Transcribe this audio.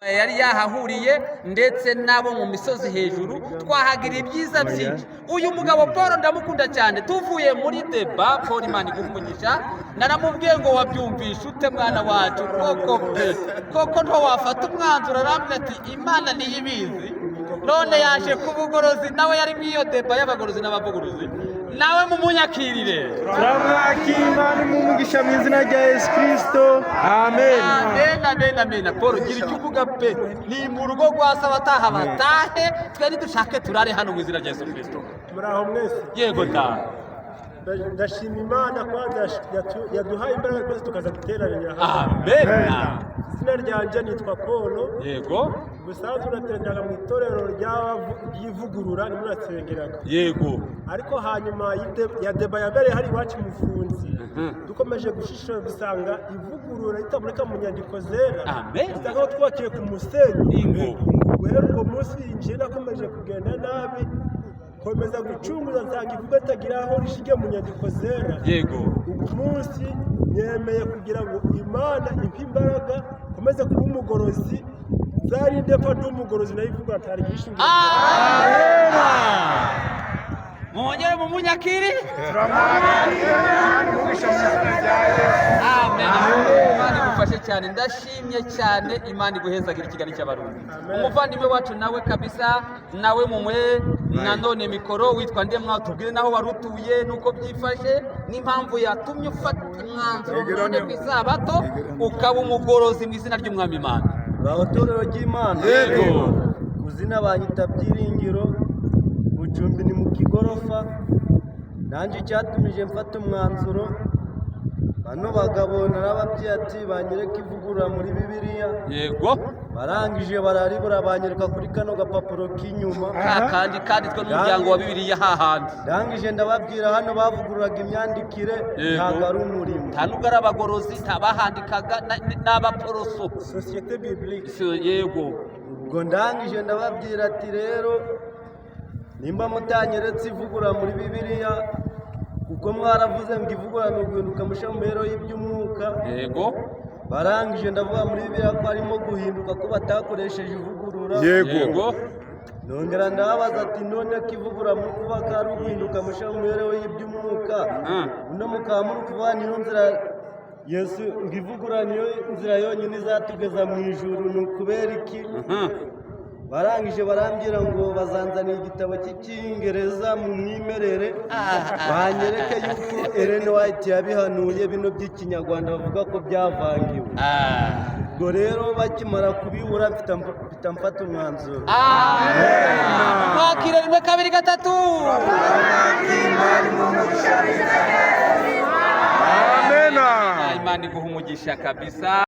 yari yahahuriye ndetse nabo mu misozi hejuru twahagira ibyiza byinshi. Uyu mugabo Paul ndamukunda cyane. Tuvuye muri deba Paul Imana igumugisha, naramubwiye ngo wabyumvisha ute mwana wacu, koko nto wafata umwanzuro arambwira ati Imana niyo ibizi. None yaje kubugorozi, nawe yari mwiyo deba y'abagorozi n'abavuguruzi, nawe mumunyakirire. Turamwakira Imana imumugisha mu izina rya Yesu Kristo. Amen. Amen. Paul gira icyo uvuga pe, ni mu rugo rwasa abataha batahe, twe nidushake turare hano mu izina rya Yesu Kristo. Muraho mwese. Yego da. Ndashima Imana kwanza yaduhaye imbaraga twese tukaza guteranira hano. Amen. Izina ryanjye nitwa Paul. Yego. Ubusanzwe uratendaga mu itorero ry'ivugurura nimwe uratengeraga. Yego. Ariko hanyuma ya deba yabereye hari iwacu Mufunzi, dukomeje gushishora dusanga ivugurura ritaboneka mu nyandiko zera. Amen. Dusanga aho twakiye ku musenyi. Ingo. Guhera ubwo munsi yinjiye nakomeje kugenda nabi, komeza gucunguza nsanga ivuga itagira aho rishingiye mu nyandiko zera. Yego. Ubu munsi nyemeye kugira ngo Imana impe imbaraga komeze kuba umugorozi, nzarinde ko ndi umugorozi nayo ivugura atari gishingiye. Amen. Mwongere mumunyakiri. Amen. Imana igufashe cyane, ndashimye cyane. Imana iguhezagira ikigali cy'abarundi. Umuvandimwe wacu nawe kabisa, nawe mumwe nanone mikoro, witwa Ndemwa, tubwire naho warutuye nuko byifashe n'impamvu yatumye ufata umwanzuro none ku isabato ukaba umugorozi mu izina ry'Umwami Imana. Uraho torero ry'Imana. Yego. Kuzina banyita Byiringiro, Bucumbi ni mu Kigorofa. Nanjye icyatumije mfata umwanzuro, bano bagabo narababwiye ati banyereka ivugurura muri Bibiliya. Yego. Barangije bararibura banyereka kuri kano gapapuro k'inyuma kandi twe n'umuryango wa Bibiliya hahandi. Ndangije ndababwira hano bavugururaga imyandikire, ntabwo ari umurimo, nta nubwo ari abagorozi, ntabahandikaga n'abaporoso, Société biblique. Yego. ubwo ndangije ndababwira ati rero nimba mutanyeretse ivugurura muri Bibiliya, kuko mwaravuze ngo ivugurura ni uguhinduka musha mu mibereho y'iby'umwuka. Yego. Barangije ndavuga muri Bibiliya ko harimo guhinduka ko batakoresheje ivugurura. Yego. Nongera ndababaza ati none ko ivugurura muri kuvuga ko ari uguhinduka musha mu mibereho y'iby'umwuka, uno mukaba muri kuvuga niyo nzira Yesu ngo ivugurura niyo nzira yonyine izatugeza mu ijuru, ni ukubera iki? Barangije barambwira ngo bazanzanira igitabo cy'Icyongereza mu mwimerere, banyereke yuko Ellen White yabihanuye bino by'Ikinyarwanda bavuga ko byavangiwe. Ubwo rero bakimara kubibura mpita mfata umwanzuro. Mwakire rimwe kabiri gatatu. Amen. Imana iguha umugisha kabisa.